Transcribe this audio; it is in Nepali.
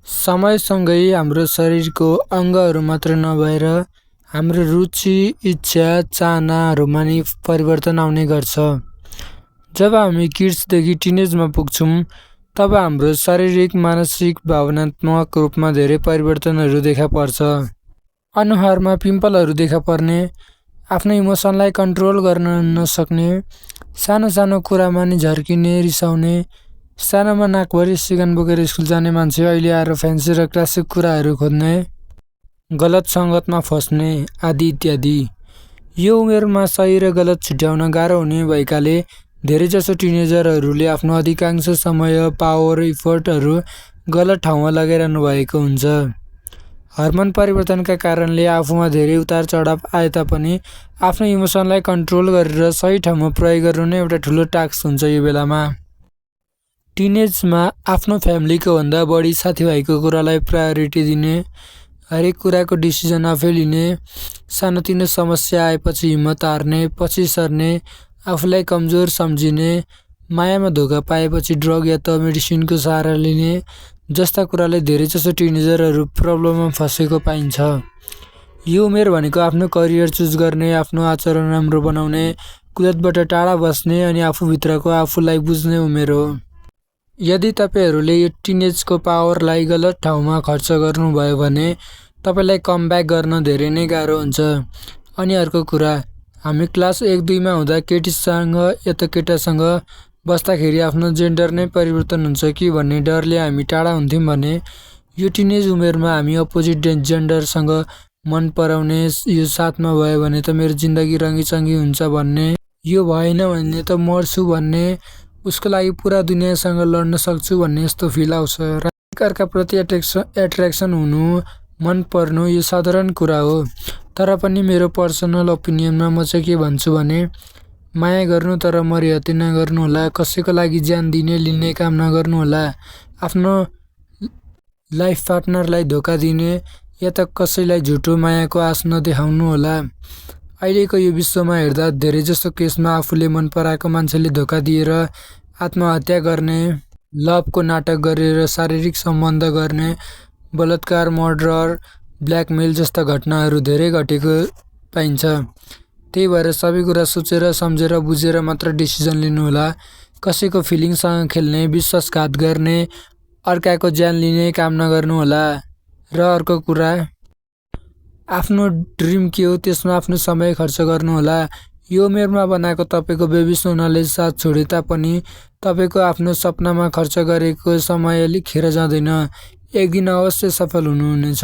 समयसँगै हाम्रो शरीरको अङ्गहरू मात्र नभएर हाम्रो रुचि, इच्छा, चाहनाहरूमा नि परिवर्तन आउने गर्छ। जब हामी किड्सदेखि टिनेजमा पुग्छौँ तब हाम्रो शारीरिक, मानसिक, भावनात्मक रूपमा धेरै परिवर्तनहरू देखा पर्छ। अनुहारमा पिम्पलहरू देखा पर्ने, आफ्नो इमोसनलाई कन्ट्रोल गर्न नसक्ने, सानो सानो कुरामा नि झर्किने, रिसाउने, सानोमा नाकभरि सिगान बोकेर स्कुल जाने मान्छे अहिले आएर फ्यान्सी र क्लासिक कुराहरू खोज्ने, गलत सङ्गतमा फस्ने आदि इत्यादि। यो उमेरमा सही र गलत छुट्याउन गाह्रो हुने भएकाले धेरैजसो टिनेजरहरूले आफ्नो अधिकांश समय, पावर, इफर्टहरू गलत ठाउँमा लगाइरहनु भएको हुन्छ। हर्मोन परिवर्तनका कारणले आफूमा धेरै उतार चढाव आए तापनि आफ्नो इमोसनलाई कन्ट्रोल गरेर सही ठाउँमा प्रयोग गर्नु नै एउटा ठुलो टास्क हुन्छ। यो बेलामा टिनेजमा आफ्नो फ्यामिलीको भन्दा बढी साथीभाइको कुरालाई प्रायोरिटी दिने, हरेक कुराको डिसिजन आफै लिने, सानोतिनो समस्या आएपछि हिम्मत हार्ने, पछि सर्ने, आफूलाई कमजोर सम्झिने, मायामा धोका पाएपछि ड्रग या त मेडिसिनको सहारा लिने जस्ता कुराले धेरैजसो टिनेजरहरू प्रब्लममा फसेको पाइन्छ। यो उमेर भनेको आफ्नो करियर चुज गर्ने, आफ्नो आचरण राम्रो बनाउने, कुलतबाट टाढा बस्ने अनि आफूभित्रको आफूलाई बुझ्ने उमेर हो। यदि तपाईहरूले यो टिनेजको पावरलाई गलत ठाउँमा खर्च गर्नुभयो भने तपाईलाई कमब्याक गर्न धेरै नै गाह्रो हुन्छ। अनि अर्को कुरा, हामी क्लास 1-2 मा हुँदा केटीसँग या त केटासँग बस्दाखेरि आफ्नो जेन्डर नै परिवर्तन हुन्छ कि भन्ने डरले हामी टाढा हुन्थ्यौँ भने यो टिनेज उमेरमा हामी अपोजिट जेन्डरसँग मन पराउने, यो साथमा भयो भने त मेरो जिन्दगी रङ्गीचङ्गी हुन्छ भन्ने, यो भएन भने त मर्छु भन्ने, उसको लागि पुरा दुनियाँसँग लड्न सक्छु भन्ने यस्तो फिल आउँछ। र एकअर्काप्रति एट्र्याक्सन हुनु, मन पर्नु यो साधारण कुरा हो। तर पनि मेरो पर्सनल ओपिनियनमा म चाहिँ के भन्छु भने माया गर्नु तर मरिहत्ते नगर्नु होला, कसैको लागि ज्यान दिने लिने काम नगर्नु होला, आफ्नो लाइफ पार्टनरलाई धोका दिने या त कसैलाई झुटो मायाको आश नदेखाउनु होला। अहिलेको यो विश्वमा हेर्दा धेरैजसो केसमा आफूले मन पराएको मान्छेले धोका दिएर आत्महत्या गर्ने, लभको नाटक गरेर शारीरिक सम्बन्ध गर्ने, बलात्कार, मर्डर, ब्ल्याकमेल जस्ता घटनाहरू धेरै घटेको पाइन्छ। त्यही भएर सबै कुरा सोचेर सम्झेर बुझेर मात्र डिसिजन लिनु होला। कसैको फिलिङसँग खेल्ने, विश्वासघात गर्ने, अर्काको ज्यान लिने काम नगर्नु होला। र अर्को कुरा, आफ्नो ड्रिम के हो त्यसमा आफ्नो समय खर्च गर्नु होला। यो उमेरमा बनाएको तपाईँको बेबी सोनाले साथ छोडे तापनि तपाईँको आफ्नो सपनामा खर्च गरेको समय अलिक खेर जाँदैन, एक दिन अवश्य सफल हुनुहुनेछ।